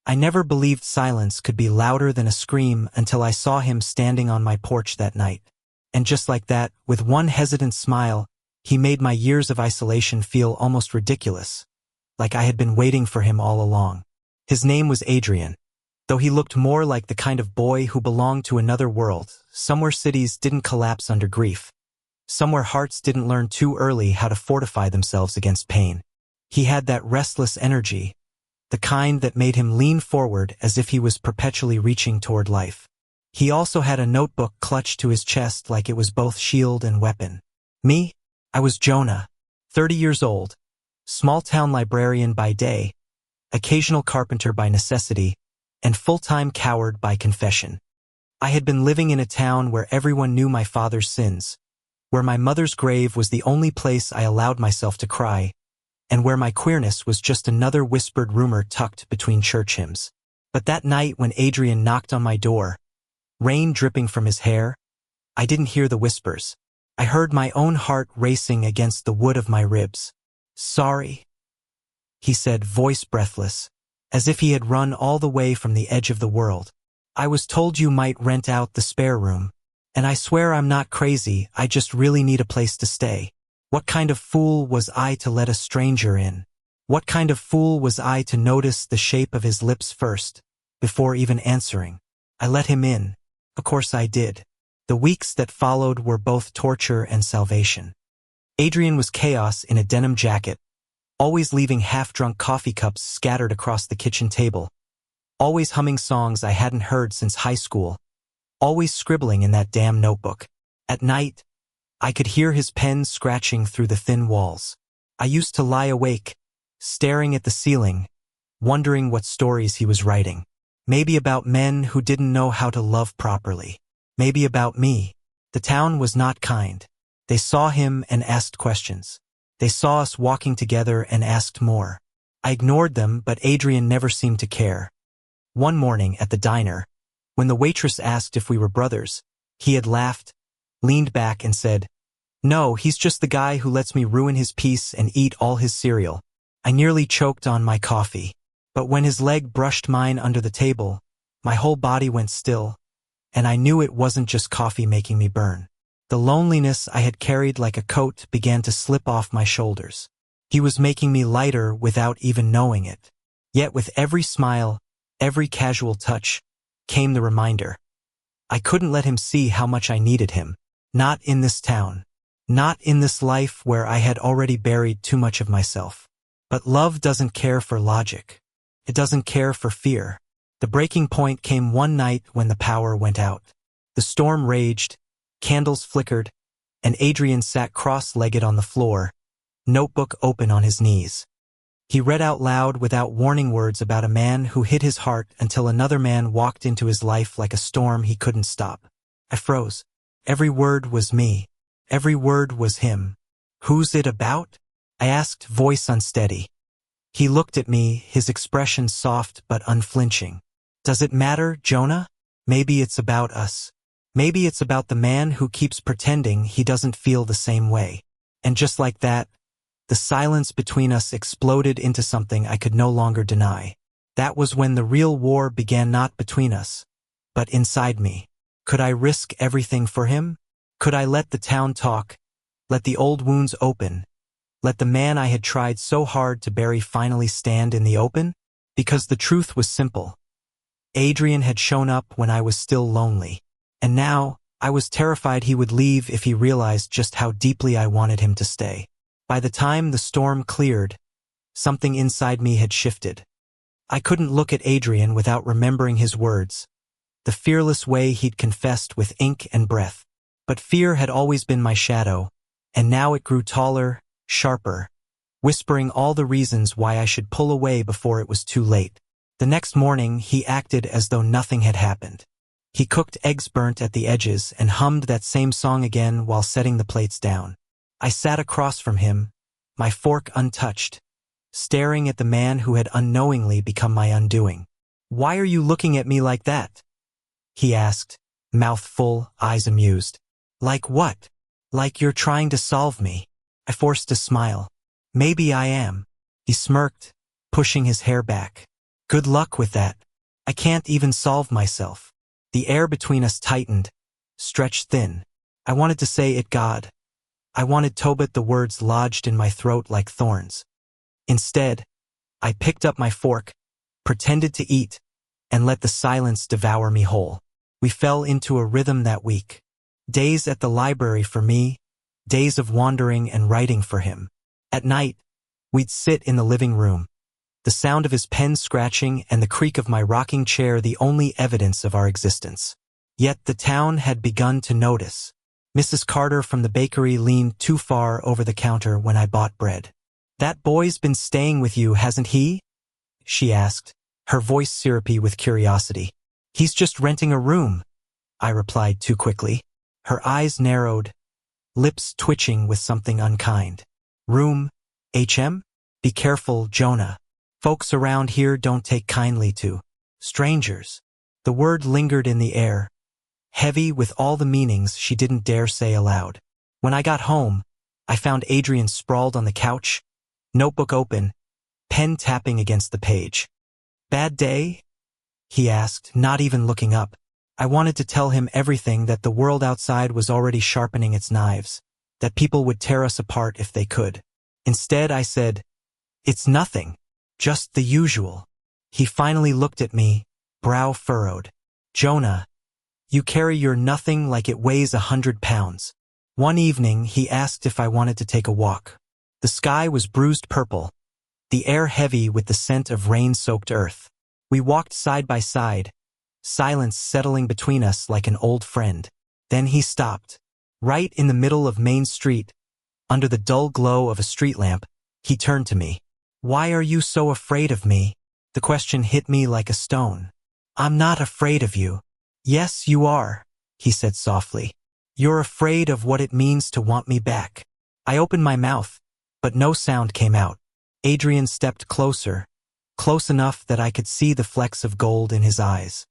I never believed silence could be louder than a scream until I saw him standing on my porch that night. And just like that, with one hesitant smile, he made my years of isolation feel almost ridiculous, like I had been waiting for him all along. His name was Adrian. Though he looked more like the kind of boy who belonged to another world, somewhere cities didn't collapse under grief. Somewhere hearts didn't learn too early how to fortify themselves against pain. He had that restless energy, the kind that made him lean forward as if he was perpetually reaching toward life. He also had a notebook clutched to his chest like it was both shield and weapon. Me? I was Jonah, 30 years old, small-town librarian by day, occasional carpenter by necessity, and full-time coward by confession. I had been living in a town where everyone knew my father's sins, where my mother's grave was the only place I allowed myself to cry, and where my queerness was just another whispered rumor tucked between church hymns. But that night when Adrian knocked on my door, rain dripping from his hair, I didn't hear the whispers. I heard my own heart racing against the wood of my ribs. "Sorry," he said, voice breathless, as if he had run all the way from the edge of the world. "I was told you might rent out the spare room, and I swear I'm not crazy, I just really need a place to stay. What kind of fool was I to let a stranger in? What kind of fool was I to notice the shape of his lips first, before even answering? I let him in. Of course I did." The weeks that followed were both torture and salvation. Adrian was chaos in a denim jacket, always leaving half-drunk coffee cups scattered across the kitchen table, always humming songs I hadn't heard since high school, always scribbling in that damn notebook. At night, I could hear his pen scratching through the thin walls. I used to lie awake, staring at the ceiling, wondering what stories he was writing. Maybe about men who didn't know how to love properly. Maybe about me. The town was not kind. They saw him and asked questions. They saw us walking together and asked more. I ignored them, but Adrian never seemed to care. One morning at the diner, when the waitress asked if we were brothers, he had laughed, leaned back and said, "No, he's just the guy who lets me ruin his peace and eat all his cereal." I nearly choked on my coffee. But when his leg brushed mine under the table, my whole body went still, and I knew it wasn't just coffee making me burn. The loneliness I had carried like a coat began to slip off my shoulders. He was making me lighter without even knowing it. Yet with every smile, every casual touch, came the reminder. I couldn't let him see how much I needed him. Not in this town. Not in this life where I had already buried too much of myself. But love doesn't care for logic. It doesn't care for fear. The breaking point came one night when the power went out. The storm raged, candles flickered, and Adrian sat cross-legged on the floor, notebook open on his knees. He read out loud without warning words about a man who hid his heart until another man walked into his life like a storm he couldn't stop. I froze. Every word was me. Every word was him. "Who's it about?" I asked, voice unsteady. He looked at me, his expression soft but unflinching. "Does it matter, Jonah? Maybe it's about us. Maybe it's about the man who keeps pretending he doesn't feel the same way." And just like that, the silence between us exploded into something I could no longer deny. That was when the real war began, not between us, but inside me. Could I risk everything for him? Could I let the town talk, let the old wounds open, let the man I had tried so hard to bury finally stand in the open? Because the truth was simple. Adrian had shown up when I was still lonely, and now I was terrified he would leave if he realized just how deeply I wanted him to stay. By the time the storm cleared, something inside me had shifted. I couldn't look at Adrian without remembering his words, the fearless way he'd confessed with ink and breath. But fear had always been my shadow, and now it grew taller, sharper, whispering all the reasons why I should pull away before it was too late. The next morning, he acted as though nothing had happened. He cooked eggs burnt at the edges and hummed that same song again while setting the plates down. I sat across from him, my fork untouched, staring at the man who had unknowingly become my undoing. "Why are you looking at me like that?" he asked, mouth full, eyes amused. "Like what? Like you're trying to solve me." I forced a smile. "Maybe I am." He smirked, pushing his hair back. Good luck with that. I can't even solve myself. The air between us tightened, stretched thin. I wanted to say it God. I wanted to, but the words lodged in my throat like thorns. Instead, I picked up my fork, pretended to eat, and let the silence devour me whole. We fell into a rhythm that week. Days at the library for me, days of wandering and writing for him. At night, we'd sit in the living room, the sound of his pen scratching and the creak of my rocking chair the only evidence of our existence. Yet the town had begun to notice. Mrs. Carter from the bakery leaned too far over the counter when I bought bread. "That boy's been staying with you, hasn't he?" she asked, her voice syrupy with curiosity. "He's just renting a room," I replied too quickly. Her eyes narrowed, lips twitching with something unkind. "Room, HM? Be careful, Jonah. Folks around here don't take kindly to strangers." The word lingered in the air, heavy with all the meanings she didn't dare say aloud. When I got home, I found Adrian sprawled on the couch, notebook open, pen tapping against the page. "Bad day?" he asked, not even looking up. I wanted to tell him everything, that the world outside was already sharpening its knives, that people would tear us apart if they could. Instead, I said, "It's nothing, just the usual." He finally looked at me, brow furrowed. "Jonah, you carry your nothing like it weighs 100 pounds. One evening, he asked if I wanted to take a walk. The sky was bruised purple, the air heavy with the scent of rain-soaked earth. We walked side by side, silence settling between us like an old friend. Then he stopped. Right in the middle of Main Street, under the dull glow of a street lamp, he turned to me. "Why are you so afraid of me?" The question hit me like a stone. "I'm not afraid of you." "Yes, you are," he said softly. "You're afraid of what it means to want me back." I opened my mouth, but no sound came out. Adrian stepped closer, close enough that I could see the flecks of gold in his eyes.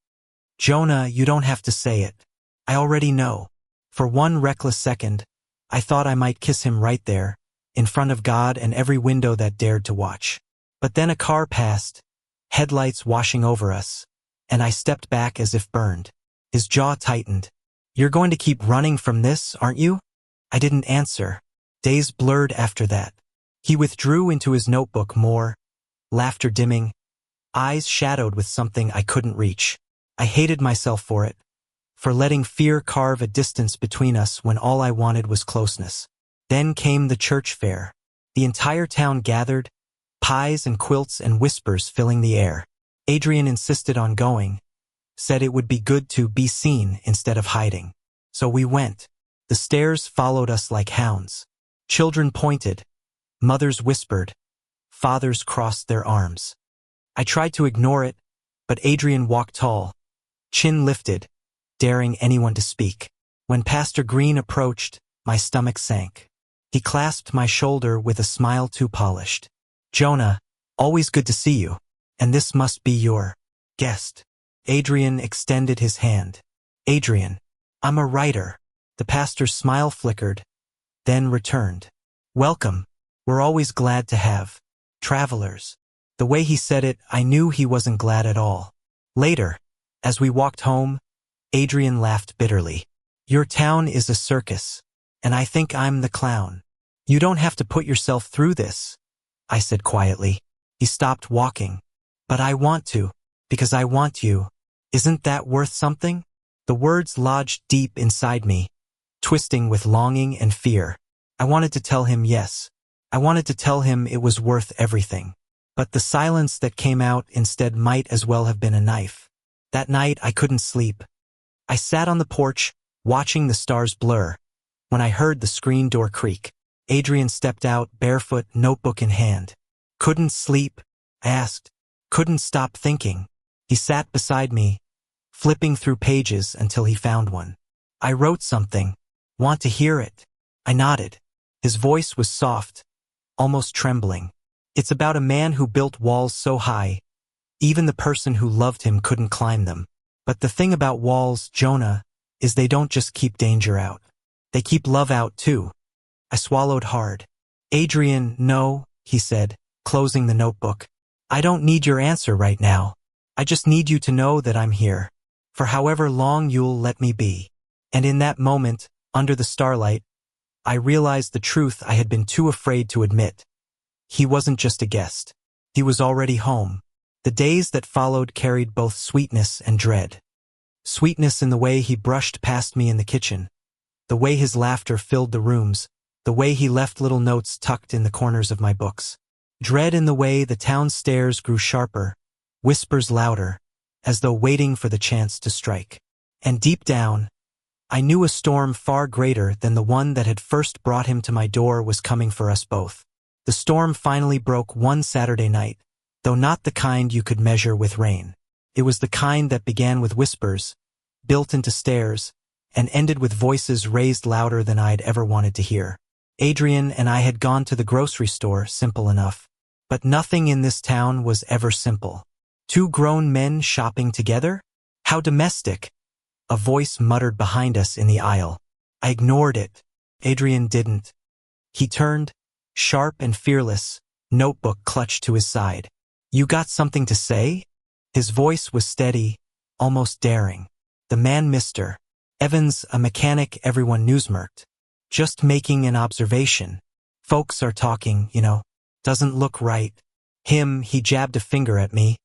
"Jonah, you don't have to say it. I already know." For one reckless second, I thought I might kiss him right there, in front of God and every window that dared to watch. But then a car passed, headlights washing over us, and I stepped back as if burned. His jaw tightened. "You're going to keep running from this, aren't you?" I didn't answer. Days blurred after that. He withdrew into his notebook more, laughter dimming, eyes shadowed with something I couldn't reach. I hated myself for it, for letting fear carve a distance between us when all I wanted was closeness. Then came the church fair. The entire town gathered, pies and quilts and whispers filling the air. Adrian insisted on going, said it would be good to be seen instead of hiding. So we went. The stares followed us like hounds. Children pointed, mothers whispered, fathers crossed their arms. I tried to ignore it, but Adrian walked tall, chin lifted, daring anyone to speak. When Pastor Green approached, my stomach sank. He clasped my shoulder with a smile too polished. "Jonah, always good to see you, and this must be your guest." Adrian extended his hand. "Adrian, I'm a writer." The pastor's smile flickered, then returned. "Welcome. We're always glad to have travelers." The way he said it, I knew he wasn't glad at all. Later, as we walked home, Adrian laughed bitterly. "Your town is a circus, and I think I'm the clown. You don't have to put yourself through this," I said quietly. He stopped walking. "But I want to, because I want you. Isn't that worth something?" The words lodged deep inside me, twisting with longing and fear. I wanted to tell him yes. I wanted to tell him it was worth everything. But the silence that came out instead might as well have been a knife. That night I couldn't sleep. I sat on the porch, watching the stars blur, when I heard the screen door creak. Adrian stepped out, barefoot, notebook in hand. "Couldn't sleep?" I asked. "Couldn't stop thinking." He sat beside me, flipping through pages until he found one. "I wrote something. Want to hear it?" I nodded. His voice was soft, almost trembling. "It's about a man who built walls so high, even the person who loved him couldn't climb them. But the thing about walls, Jonah, is they don't just keep danger out. They keep love out too." I swallowed hard. "Adrian, no," he said, closing the notebook. I don't need your answer right now. I just need you to know that I'm here. For however long you'll let me be. And in that moment, under the starlight, I realized the truth I had been too afraid to admit. He wasn't just a guest. He was already home. The days that followed carried both sweetness and dread. Sweetness in the way he brushed past me in the kitchen, the way his laughter filled the rooms, the way he left little notes tucked in the corners of my books. Dread in the way the town stares grew sharper, whispers louder, as though waiting for the chance to strike. And deep down, I knew a storm far greater than the one that had first brought him to my door was coming for us both. The storm finally broke one Saturday night, though not the kind you could measure with rain. It was the kind that began with whispers, built into stares, and ended with voices raised louder than I'd ever wanted to hear. Adrian and I had gone to the grocery store, simple enough. But nothing in this town was ever simple. Two grown men shopping together? How domestic! A voice muttered behind us in the aisle. I ignored it. Adrian didn't. He turned, sharp and fearless, notebook clutched to his side. You got something to say? His voice was steady, almost daring. The man Mr. Evans, a mechanic everyone newsmarked. Just making an observation. Folks are talking, you know. Doesn't look right. Him, he jabbed a finger at me.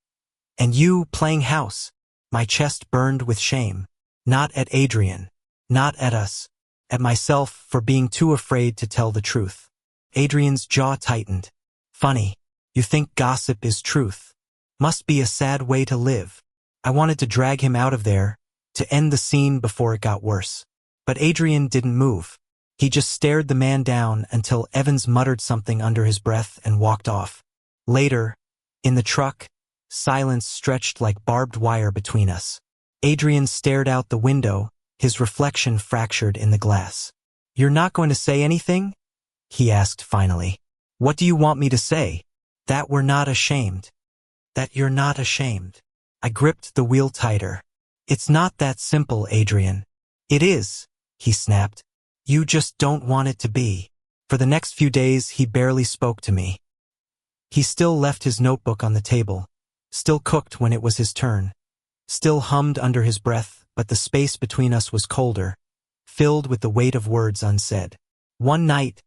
And you, playing house. My chest burned with shame. Not at Adrian. Not at us. At myself for being too afraid to tell the truth. Adrian's jaw tightened. Funny. You think gossip is truth. Must be a sad way to live. I wanted to drag him out of there, to end the scene before it got worse. But Adrian didn't move. He just stared the man down until Evans muttered something under his breath and walked off. Later, in the truck, silence stretched like barbed wire between us. Adrian stared out the window, his reflection fractured in the glass. You're not going to say anything? He asked finally. What do you want me to say? That we're not ashamed. That you're not ashamed. I gripped the wheel tighter. It's not that simple, Adrian. It is, he snapped. You just don't want it to be. For the next few days, he barely spoke to me. He still left his notebook on the table, still cooked when it was his turn, still hummed under his breath, but the space between us was colder, filled with the weight of words unsaid. One night,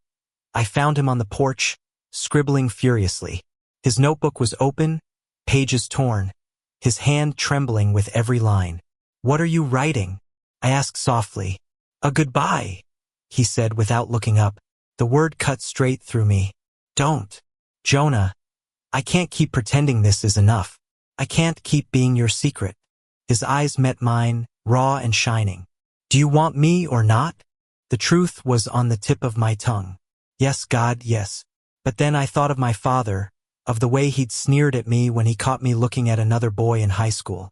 I found him on the porch, scribbling furiously. His notebook was open, pages torn, his hand trembling with every line. What are you writing? I asked softly. A goodbye, he said without looking up. The word cut straight through me. Don't. Jonah. I can't keep pretending this is enough. I can't keep being your secret. His eyes met mine, raw and shining. Do you want me or not? The truth was on the tip of my tongue. Yes, God, yes. But then I thought of my father, of the way he'd sneered at me when he caught me looking at another boy in high school.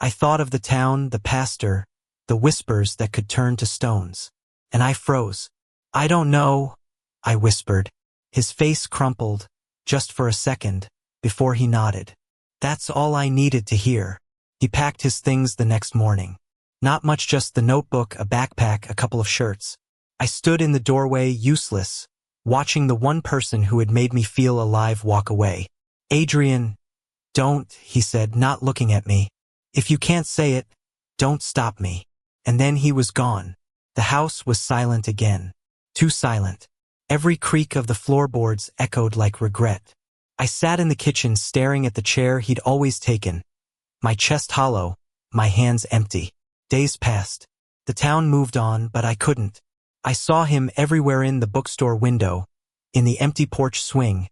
I thought of the town, the pastor, the whispers that could turn to stones. And I froze. I don't know, I whispered. His face crumpled, just for a second, before he nodded. That's all I needed to hear. He packed his things the next morning. Not much, just the notebook, a backpack, a couple of shirts. I stood in the doorway, useless, watching the one person who had made me feel alive walk away. Adrian, don't, he said, not looking at me. If you can't say it, don't stop me. And then he was gone. The house was silent again. Too silent. Every creak of the floorboards echoed like regret. I sat in the kitchen staring at the chair he'd always taken, my chest hollow, my hands empty. Days passed. The town moved on, but I couldn't. I saw him everywhere, in the bookstore window, in the empty porch swing,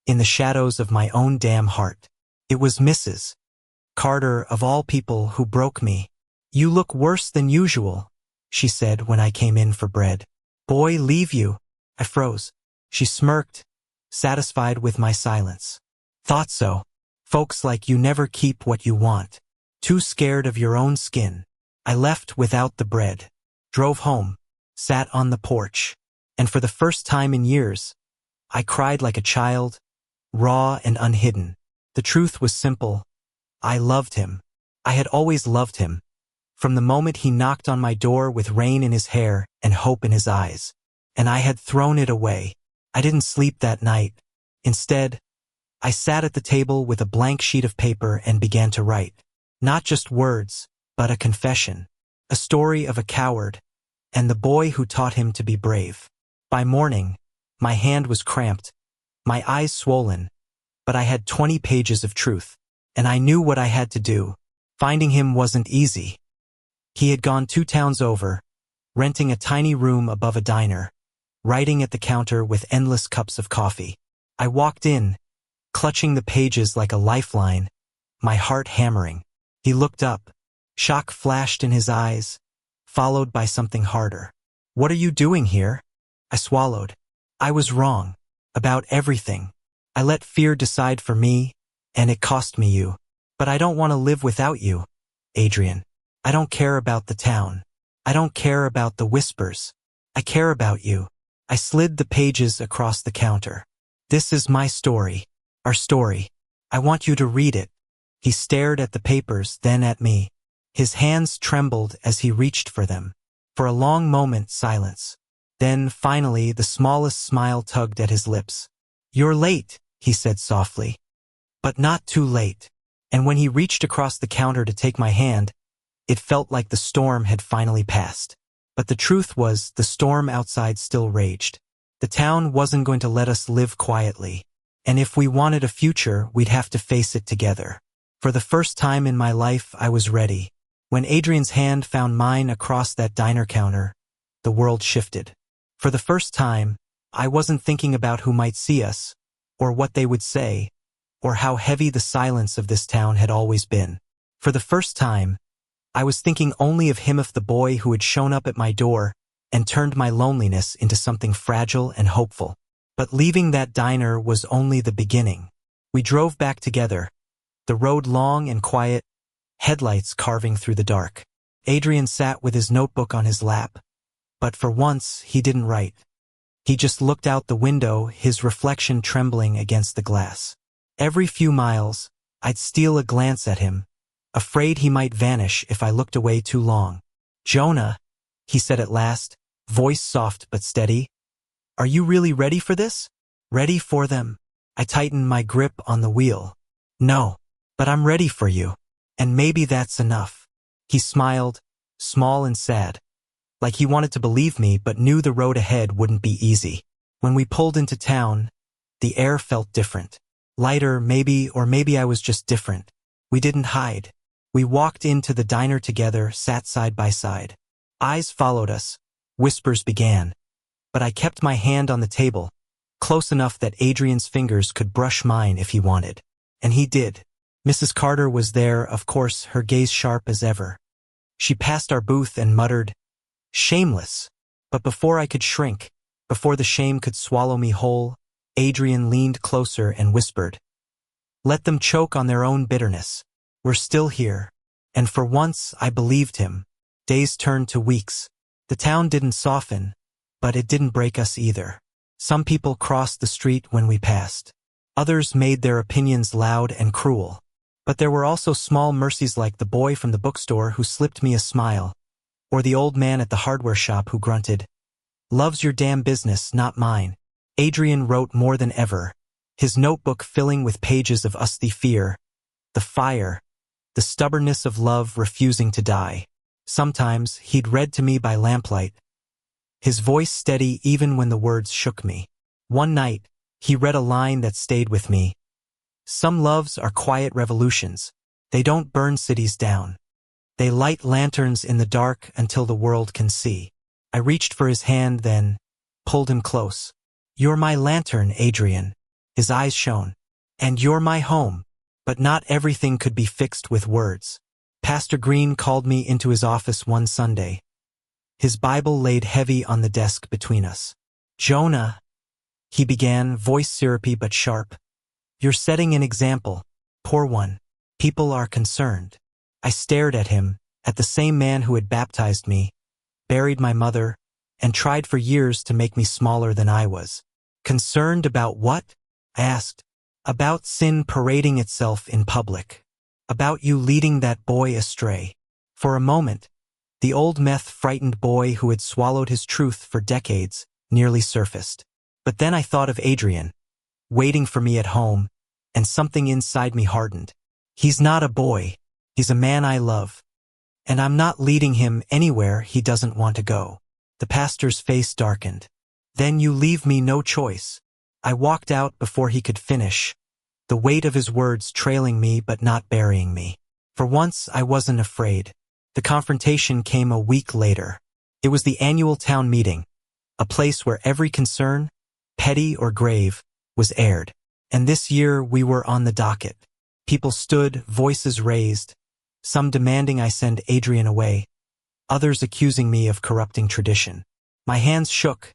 in the shadows of my own damn heart. It was Mrs. Carter, of all people, who broke me. You look worse than usual, she said when I came in for bread. Boy, leave you. I froze. She smirked, satisfied with my silence. Thought so. Folks like you never keep what you want. Too scared of your own skin. I left without the bread. Drove home. Sat on the porch. And for the first time in years, I cried like a child, raw and unhidden. The truth was simple. I loved him. I had always loved him. From the moment he knocked on my door with rain in his hair and hope in his eyes. And I had thrown it away. I didn't sleep that night. Instead, I sat at the table with a blank sheet of paper and began to write. Not just words, but a confession. A story of a coward, and the boy who taught him to be brave. By morning, my hand was cramped, my eyes swollen, but I had 20 pages of truth, and I knew what I had to do. Finding him wasn't easy. He had gone 2 towns over, renting a tiny room above a diner, writing at the counter with endless cups of coffee. I walked in, clutching the pages like a lifeline, my heart hammering. He looked up. Shock flashed in his eyes, followed by something harder. "What are you doing here?" I swallowed. I was wrong. About everything. I let fear decide for me, and it cost me you. But I don't want to live without you, Adrian. I don't care about the town. I don't care about the whispers. I care about you. I slid the pages across the counter. This is my story. Our story. I want you to read it. He stared at the papers, then at me. His hands trembled as he reached for them. For a long moment, silence. Then, finally, the smallest smile tugged at his lips. "You're late," he said softly. But not too late. And when he reached across the counter to take my hand, it felt like the storm had finally passed. But the truth was, the storm outside still raged. The town wasn't going to let us live quietly. And if we wanted a future, we'd have to face it together. For the first time in my life, I was ready. When Adrian's hand found mine across that diner counter, the world shifted. For the first time, I wasn't thinking about who might see us, or what they would say, or how heavy the silence of this town had always been. For the first time, I was thinking only of him, of the boy who had shown up at my door and turned my loneliness into something fragile and hopeful. But leaving that diner was only the beginning. We drove back together, the road long and quiet, headlights carving through the dark. Adrian sat with his notebook on his lap, but for once he didn't write. He just looked out the window, his reflection trembling against the glass. Every few miles, I'd steal a glance at him, afraid he might vanish if I looked away too long. "Jonah," he said at last, voice soft but steady, "are you really ready for this? Ready for them?" I tightened my grip on the wheel. "No, but I'm ready for you. And maybe that's enough." He smiled, small and sad, like he wanted to believe me but knew the road ahead wouldn't be easy. When we pulled into town, the air felt different. Lighter, maybe, or maybe I was just different. We didn't hide. We walked into the diner together, sat side by side. Eyes followed us. Whispers began. But I kept my hand on the table, close enough that Adrian's fingers could brush mine if he wanted. And he did. Mrs. Carter was there, of course, her gaze sharp as ever. She passed our booth and muttered, "Shameless." But before I could shrink, before the shame could swallow me whole, Adrian leaned closer and whispered, "Let them choke on their own bitterness. We're still here." And for once, I believed him. Days turned to weeks. The town didn't soften, but it didn't break us either. Some people crossed the street when we passed. Others made their opinions loud and cruel. But there were also small mercies, like the boy from the bookstore who slipped me a smile, or the old man at the hardware shop who grunted, "Love's your damn business, not mine." Adrian wrote more than ever, his notebook filling with pages of usty fear, the fire, the stubbornness of love refusing to die. Sometimes he'd read to me by lamplight, his voice steady even when the words shook me. One night, he read a line that stayed with me. "Some loves are quiet revolutions. They don't burn cities down. They light lanterns in the dark until the world can see." I reached for his hand, then pulled him close. "You're my lantern, Adrian." His eyes shone. "And you're my home." But not everything could be fixed with words. Pastor Green called me into his office one Sunday. His Bible laid heavy on the desk between us. "Jonah," he began, voice syrupy but sharp, "you're setting an example. Poor one. People are concerned." I stared at him, at the same man who had baptized me, buried my mother, and tried for years to make me smaller than I was. "Concerned about what?" I asked. "About sin parading itself in public. About you leading that boy astray." For a moment, the old meth-frightened boy who had swallowed his truth for decades nearly surfaced. But then I thought of Adrian, waiting for me at home, and something inside me hardened. He's not a boy. He's a man I love. And I'm not leading him anywhere he doesn't want to go. The pastor's face darkened. Then you leave me no choice. I walked out before he could finish, the weight of his words trailing me but not burying me. For once, I wasn't afraid. The confrontation came a week later. It was the annual town meeting, a place where every concern, petty or grave, was aired. And this year we were on the docket. People stood, voices raised, some demanding I send Adrian away, others accusing me of corrupting tradition. My hands shook,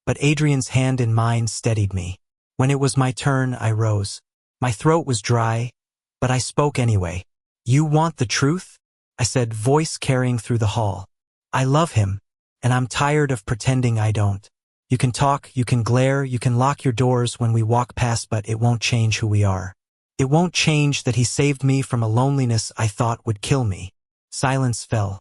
but Adrian's hand in mine steadied me. When it was my turn, I rose. My throat was dry, but I spoke anyway. You want the truth? I said, voice carrying through the hall. I love him, and I'm tired of pretending I don't. You can talk, you can glare, you can lock your doors when we walk past, but it won't change who we are. It won't change that he saved me from a loneliness I thought would kill me. Silence fell.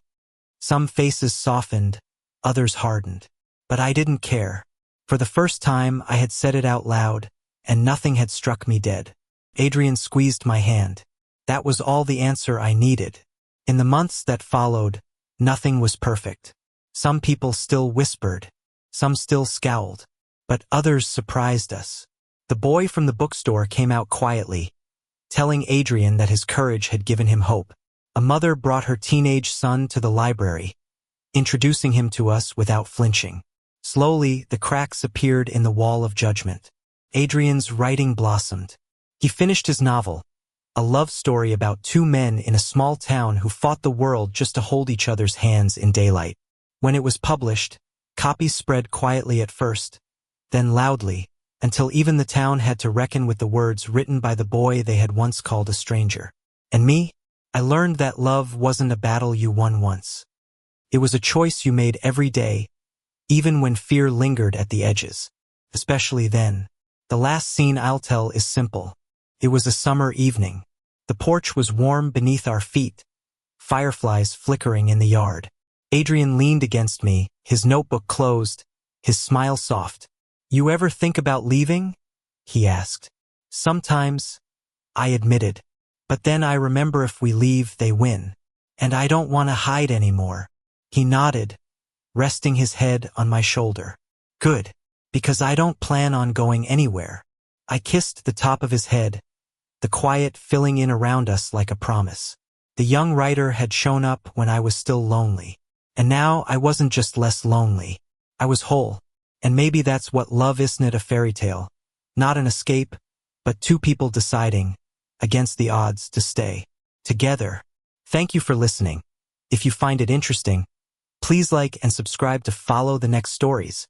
Some faces softened, others hardened. But I didn't care. For the first time, I had said it out loud, and nothing had struck me dead. Adrian squeezed my hand. That was all the answer I needed. In the months that followed, nothing was perfect. Some people still whispered. Some still scowled. But others surprised us. The boy from the bookstore came out quietly, telling Adrian that his courage had given him hope. A mother brought her teenage son to the library, introducing him to us without flinching. Slowly, the cracks appeared in the wall of judgment. Adrian's writing blossomed. He finished his novel, a love story about two men in a small town who fought the world just to hold each other's hands in daylight. When it was published, copies spread quietly at first, then loudly, until even the town had to reckon with the words written by the boy they had once called a stranger. And me? I learned that love wasn't a battle you won once. It was a choice you made every day, even when fear lingered at the edges. Especially then. The last scene I'll tell is simple. It was a summer evening. The porch was warm beneath our feet, fireflies flickering in the yard. Adrian leaned against me, his notebook closed, his smile soft. You ever think about leaving? He asked. Sometimes, I admitted. But then I remember if we leave, they win. And I don't want to hide anymore. He nodded, resting his head on my shoulder. Good, because I don't plan on going anywhere. I kissed the top of his head, the quiet filling in around us like a promise. The young writer had shown up when I was still lonely. And now I wasn't just less lonely. I was whole. And maybe that's what love is, not a fairy tale. Not an escape, but two people deciding, against the odds, to stay together. Thank you for listening. If you find it interesting, please like and subscribe to follow the next stories.